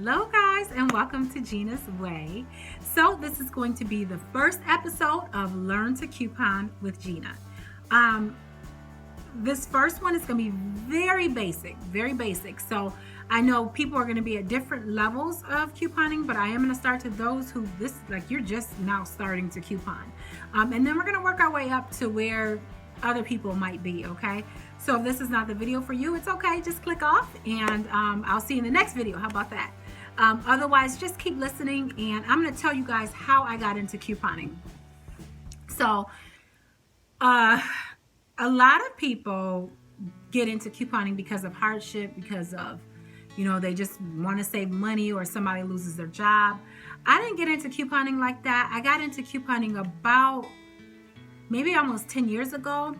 Hello guys and welcome to Gina's Way. So this is going to be the first episode of Learn to Coupon with Gina. This first one is going to be very basic. So I know people are going to be at different levels of couponing, but I am going to start to those who you're just now starting to coupon. And then we're going to work our way up to where other people might be, okay? So if this is not the video for you, it's okay. Just click off and I'll see you in the next video. How about that? Otherwise, just keep listening and I'm going to tell you guys how I got into couponing. So a lot of people get into couponing because of hardship, because of, they just want to save money or somebody loses their job. I didn't get into couponing like that. I got into couponing about maybe almost 10 years ago.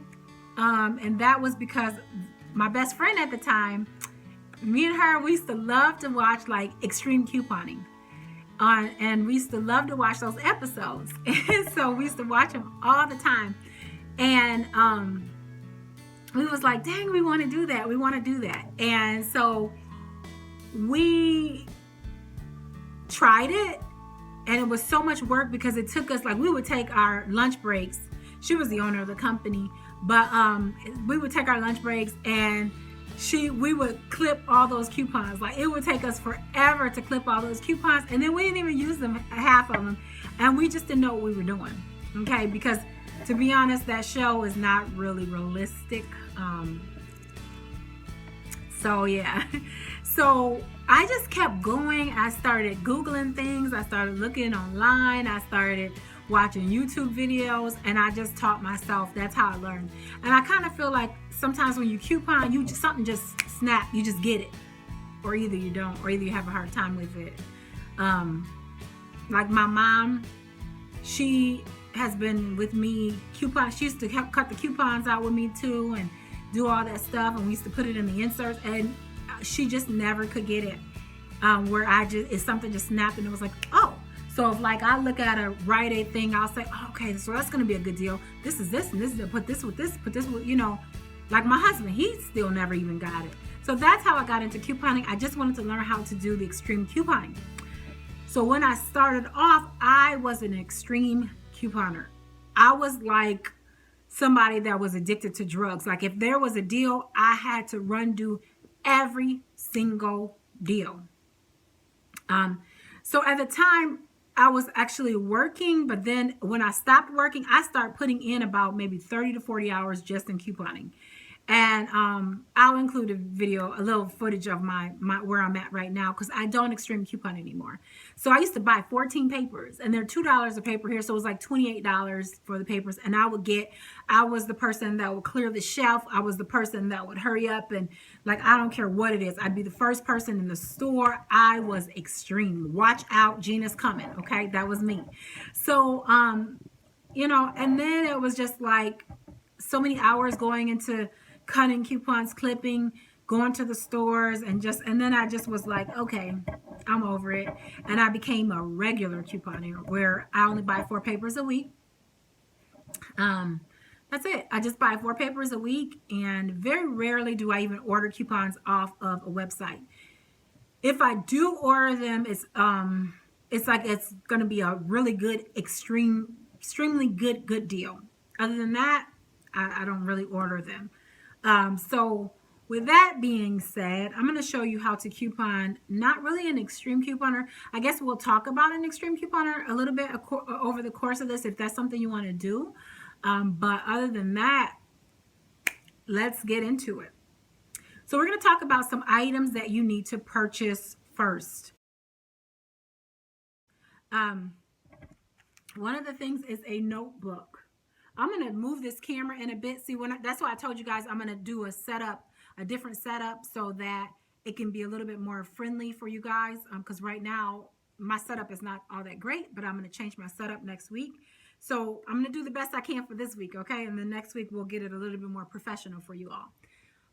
And that was because my best friend at the time, me and her, we used to love to watch like extreme couponing. And we used to love to watch those episodes. And so we used to watch them all the time. And we was like, dang, we want to do that. We want to do that. And so we tried it. And it was so much work because it took us, we would take our lunch breaks. She was the owner of the company. But we would take our lunch breaks and we would clip all those coupons. Like it would take us forever to clip all those coupons. And then we didn't even use them, half of them. And we just didn't know what we were doing. Okay, because to be honest, that show is not really realistic. So yeah. So I just kept going. I started Googling things. I started looking online. I started watching YouTube videos, and I just taught myself. That's how I learned. And I kind of feel like sometimes when you coupon, something just snap, you just get it, or either you don't, or either you have a hard time with it. Like my mom, she has been with me coupon. She used to cut the coupons out with me too, and do all that stuff. And we used to put it in the inserts, and she just never could get it. Where it's something just snapped, and it was like, oh. So if I look at a Rite Aid thing, I'll say, oh, okay, so that's going to be a good deal. This is this, and this is put this with this, put this with, like my husband, he still never even got it. So that's how I got into couponing. I just wanted to learn how to do the extreme couponing. So when I started off, I was an extreme couponer. I was like somebody that was addicted to drugs. Like if there was a deal, I had to do every single deal. So at the time, I was actually working, but then when I stopped working, I started putting in about maybe 30 to 40 hours just in couponing. And I'll include a little footage of my where I'm at right now, because I don't extreme coupon anymore. So I used to buy 14 papers, and they're $2 a paper here, so it was like $28 for the papers. And I was the person that would clear the shelf. I was the person that would hurry up, and I don't care what it is. I'd be the first person in the store. I was extreme. Watch out, Gina's coming. Okay, that was me. So and then it was just like so many hours going into cutting coupons, clipping, going to the stores, and then I just was like, okay, I'm over it. And I became a regular couponer where I only buy 4 papers a week. That's it. I just buy 4 papers a week, and very rarely do I even order coupons off of a website. If I do order them, it's going to be a really good, extremely good deal. Other than that, I don't really order them. So with that being said, I'm going to show you how to coupon. Not really an extreme couponer. I guess we'll talk about an extreme couponer a little bit over the course of this, if that's something you want to do. But other than that, let's get into it. So we're going to talk about some items that you need to purchase first. One of the things is a notebook. I'm going to move this camera in a bit. See, that's why I told you guys I'm going to do a different setup, so that it can be a little bit more friendly for you guys. Because right now my setup is not all that great, but I'm going to change my setup next week. So I'm going to do the best I can for this week, okay? And then next week we'll get it a little bit more professional for you all.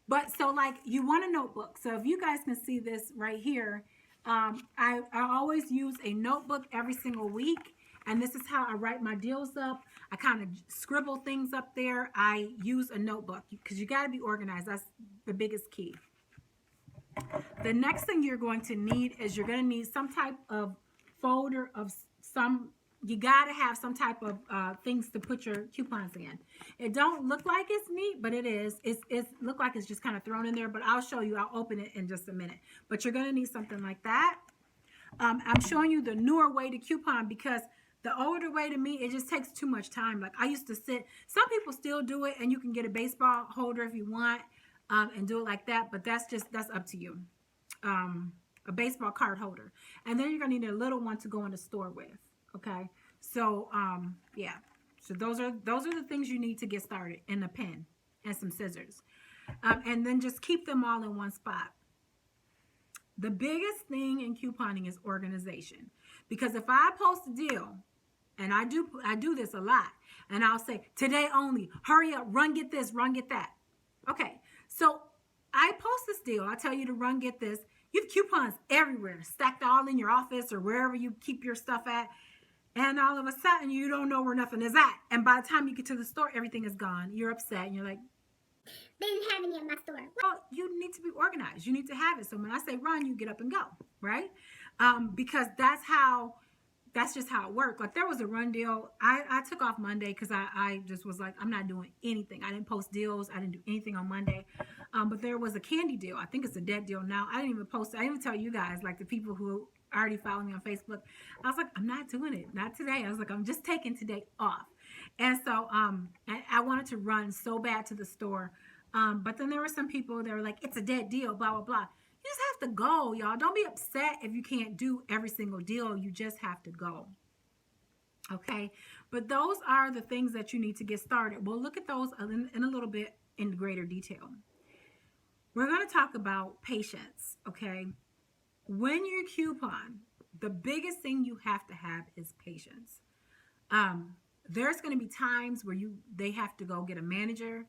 But so you want a notebook. So if you guys can see this right here, I always use a notebook every single week. And this is how I write my deals up. I kind of scribble things up there. I use a notebook because you got to be organized. That's the biggest key. The next thing you're going to need is you're going to need some type of folder of some, you got to have some type of things to put your coupons in. It don't look like it's neat, but it is. It's look like it's just kind of thrown in there, but I'll show you. I'll open it in just a minute. But you're going to need something like that. I'm showing you the newer way to coupon because the older way to me, it just takes too much time. Like I used to sit, some people still do it, and you can get a baseball holder if you want and do it like that, but that's up to you. A baseball card holder. And then you're going to need a little one to go in the store with. Okay. So, yeah. So those are the things you need to get started, and a pen and some scissors. And then just keep them all in one spot. The biggest thing in couponing is organization. Because if I post a deal, and I do this a lot, and I'll say, today only, hurry up, run get this, run get that. Okay, so I post this deal, I tell you to run get this. You have coupons everywhere, stacked all in your office or wherever you keep your stuff at, and all of a sudden you don't know where nothing is at. And by the time you get to the store, everything is gone. You're upset, and you're like, they didn't have any in my store. Well, you need to be organized. You need to have it. So when I say run, you get up and go, right? Because that's just how it worked. Like there was a run deal. I took off Monday because I just was like, I'm not doing anything. I didn't post deals. I didn't do anything on Monday. But there was a candy deal. I think it's a dead deal now. I didn't even post it. I didn't even tell you guys, like the people who already follow me on Facebook. I was like, I'm not doing it. Not today. I was like, I'm just taking today off. And so I wanted to run so bad to the store. But then there were some people that were like, it's a dead deal, blah, blah, blah. You just have to go, y'all. Don't be upset if you can't do every single deal. You just have to go. Okay? But those are the things that you need to get started. We'll look at those in a little bit in greater detail. We're going to talk about patience, okay? When you coupon, the biggest thing you have to have is patience. There's going to be times where they have to go get a manager.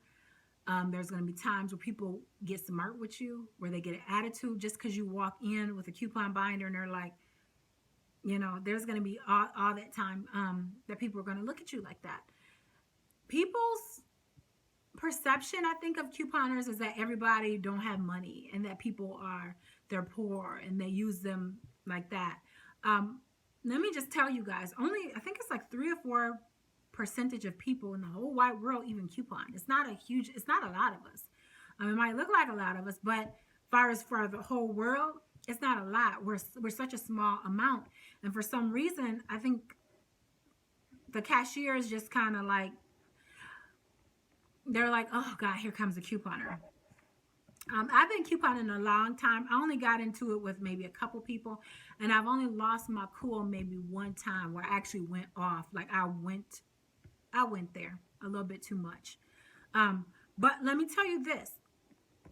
There's going to be times where people get smart with you, where they get an attitude just because you walk in with a coupon binder and they're like, there's going to be all that time that people are going to look at you like that. People's perception, I think, of couponers is that everybody don't have money and that they're poor and they use them like that. Let me just tell you guys, I think it's like 3 or 4% of people in the whole wide world even coupon. It's not a lot of us. It might look like a lot of us, but far as for the whole world, it's not a lot. We're such a small amount. And for some reason, I think the cashier is just kind of like, they're like, oh God, here comes a couponer. I've been couponing a long time. I only got into it with maybe a couple people, and I've only lost my cool maybe one time where I actually went off. Like I went there a little bit too much. But let me tell you this,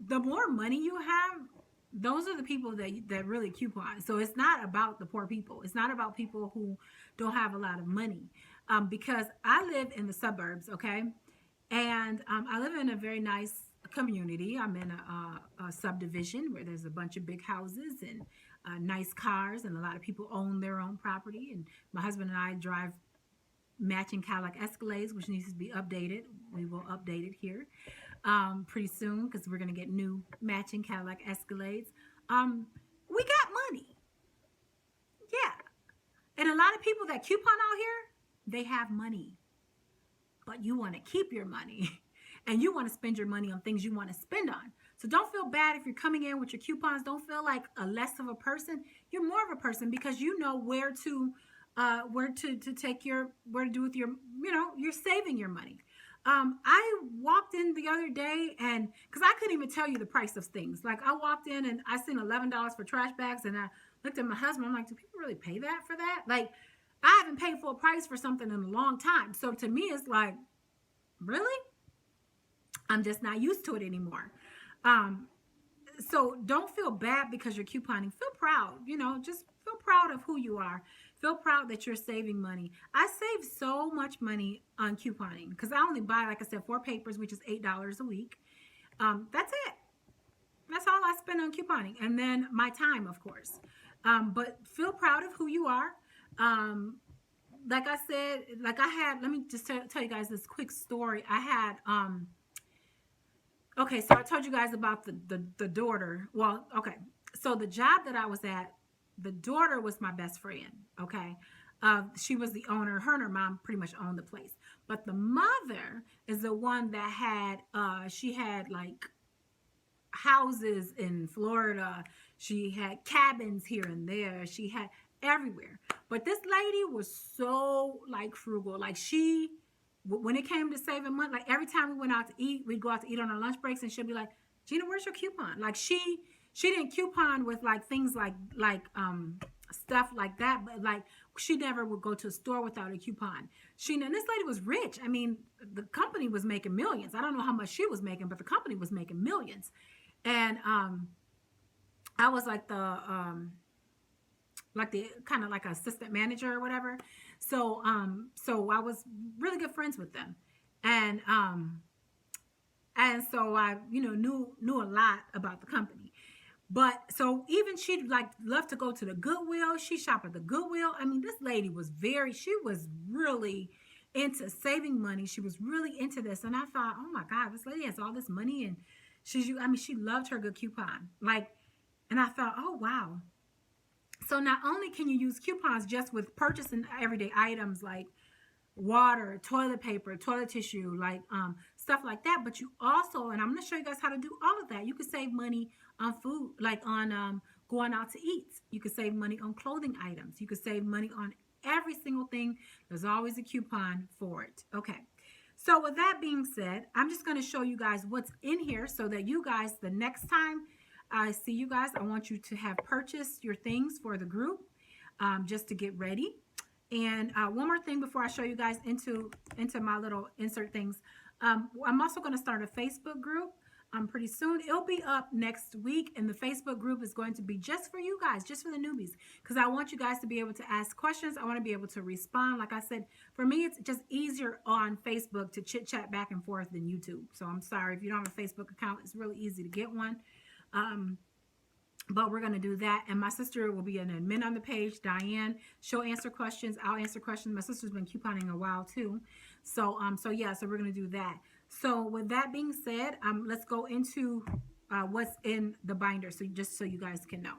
the more money you have, those are the people that really coupon. So it's not about the poor people. It's not about people who don't have a lot of money. Because I live in the suburbs, okay? And I live in a very nice community. I'm in a subdivision where there's a bunch of big houses and nice cars, and a lot of people own their own property. And my husband and I drive matching Cadillac Escalades, which needs to be updated. We will update it here pretty soon because we're going to get new matching Cadillac Escalades. We got money. Yeah. And a lot of people that coupon out here, they have money. But you want to keep your money and you want to spend your money on things you want to spend on. So don't feel bad if you're coming in with your coupons. Don't feel like a less of a person. You're more of a person because you know where to do with your, you're saving your money. I walked in the other day and because I couldn't even tell you the price of things. Like I walked in and I seen $11 for trash bags, and I looked at my husband. I'm like, do people really pay that for that? Like, I haven't paid full price for something in a long time. So to me, it's like, really? I'm just not used to it anymore. So don't feel bad because you're couponing. Feel proud, just feel proud of who you are. Feel proud that you're saving money. I save so much money on couponing because I only buy, like I said, 4 papers, which is $8 a week. That's it. That's all I spend on couponing. And then my time, of course. But feel proud of who you are. Like I said, let me just tell you guys this quick story. I had Okay, so I told you guys about the daughter. Well, okay. So the job that I was at, the daughter was my best friend. Okay. She was the owner. Her and her mom pretty much owned the place. But the mother is the one that had she had like houses in Florida. She had cabins here and there. She had everywhere. But this lady was so like frugal. Like she, when it came to saving money, like every time we went out to eat, we'd go out to eat on our lunch breaks, and she'd be like, "Gina, where's your coupon?" Like she didn't coupon with like things like stuff like that, but like she never would go to a store without a coupon. And this lady was rich. I mean, the company was making millions. I don't know how much she was making, but the company was making millions. And I was like the kind of like assistant manager or whatever. So I was really good friends with them, and so I knew a lot about the company. But so even she'd like love to go to the Goodwill. She shopped at the Goodwill. I mean, this lady was she was really into saving money. She was really into this. And I thought, oh my God, this lady has all this money, and she loved her good coupon. Like, and I thought, oh wow. So not only can you use coupons just with purchasing everyday items like water, toilet paper, toilet tissue, like stuff like that, but you also, and I'm going to show you guys how to do all of that. You could save money on food, like on going out to eat. You could save money on clothing items. You could save money on every single thing. There's always a coupon for it. Okay. So with that being said, I'm just going to show you guys what's in here so that you guys, the next time I see you guys, I want you to have purchased your things for the group just to get ready. And one more thing before I show you guys into my little insert things. I'm also going to start a Facebook group pretty soon. It'll be up next week, and the Facebook group is going to be just for you guys, just for the newbies, because I want you guys to be able to ask questions. I want to be able to respond. Like I said, for me, it's just easier on Facebook to chit chat back and forth than YouTube. So I'm sorry if you don't have a Facebook account. It's really easy to get one. But we're going to do that. And my sister will be an admin on the page, Diane. She'll answer questions. I'll answer questions. My sister's been couponing a while too. So yeah, so we're going to do that. So with that being said, let's go into what's in the binder. So just so you guys can know.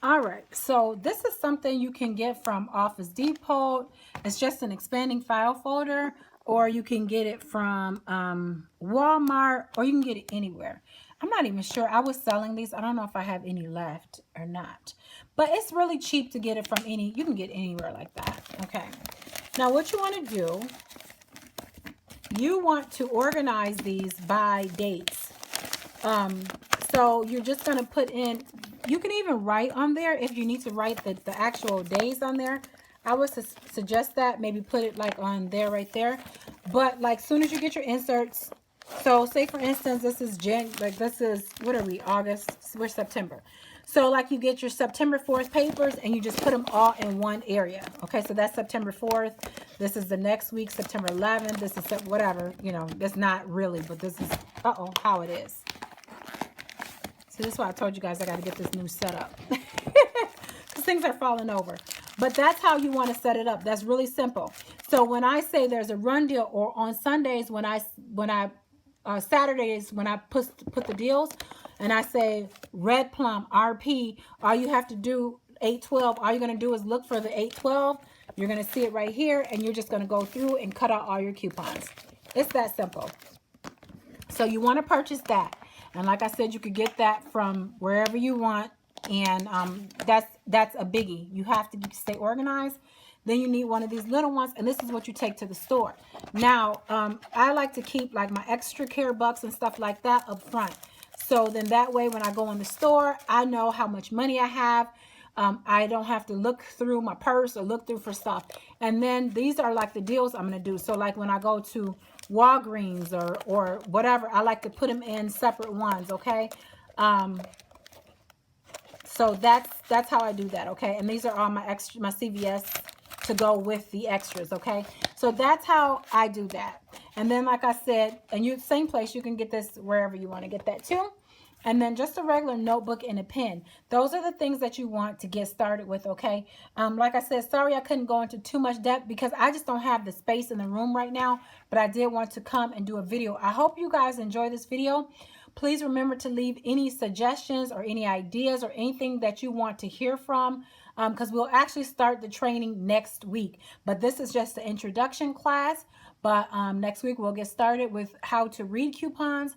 All right, so this is something you can get from Office Depot. It's just an expanding file folder, or you can get it from Walmart, or you can get it anywhere. I'm not even sure. I was selling these. I don't know if I have any left or not. But it's really cheap to get it from you can get anywhere like that. Okay. Now what you want to do, you want to organize these by dates. So you're just going to put in, you can even write on there if you need to write the actual days on there. I would suggest that, maybe put it like on there, right there. But like soon as you get your inserts, so say for instance, this is what are we, August, we're September. So like you get your September 4th papers and you just put them all in one area. Okay, so that's September 4th. This is the next week, September 11th. This is whatever, that's not really, but this is, how it is. So this is why I told you guys I got to get this new setup. Because things are falling over. But that's how you want to set it up. That's really simple. So when I say there's a run deal, or on Sundays Saturdays when I put the deals, and I say Red Plum RP, all you have to do 812. All you're going to do is look for the 812. You're going to see it right here, and you're just going to go through and cut out all your coupons. It's that simple. So you want to purchase that, and like I said, you could get that from wherever you want, and that's a biggie. You have to stay organized. Then you need one of these little ones, and this is what you take to the store. Now, I like to keep like my extra care bucks and stuff like that up front. So then that way when I go in the store, I know how much money I have. I don't have to look through my purse or look through for stuff. And then these are like the deals I'm going to do. So like when I go to Walgreens or whatever, I like to put them in separate ones, okay? So that's how I do that, okay? And these are all my CVS to go with the extras, okay? So that's how I do that. And then like I said, and same place, you can get this wherever you want to get that too. and then just a regular notebook and a pen. Those are the things that you want to get started with, okay? Like I said, sorry I couldn't go into too much depth because I just don't have the space in the room right now, but I did want to come and do a video. I hope you guys enjoy this video. Please remember to leave any suggestions or any ideas or anything that you want to hear from, because we'll actually start the training next week. But this is just the introduction class. But next week we'll get started with how to read coupons,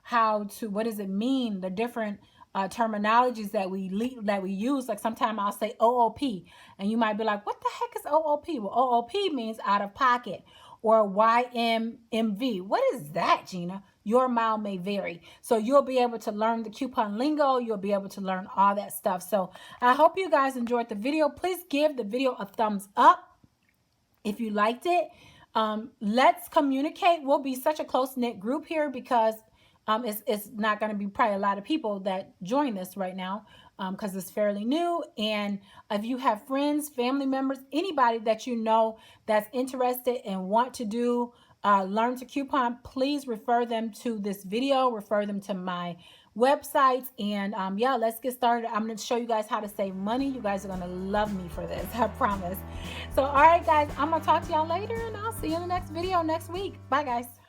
what does it mean, the different terminologies that we use. Like sometimes I'll say OOP, and you might be like, what the heck is OOP? Well, OOP means out of pocket, or YMMV. What is that, Gina? Your mile may vary. So you'll be able to learn the coupon lingo. You'll be able to learn all that stuff. So I hope you guys enjoyed the video. Please give the video a thumbs up if you liked it. Let's communicate. We'll be such a close-knit group here because it's not going to be probably a lot of people that join this right now because it's fairly new. And if you have friends, family members, anybody that you know that's interested and want to do learn to coupon, please refer them to this video, refer them to my websites, and yeah, let's get started. I'm going to show you guys how to save money. You guys are going to love me for this, I promise. So all right guys, I'm going to talk to y'all later, and I'll see you in the next video next week. Bye guys.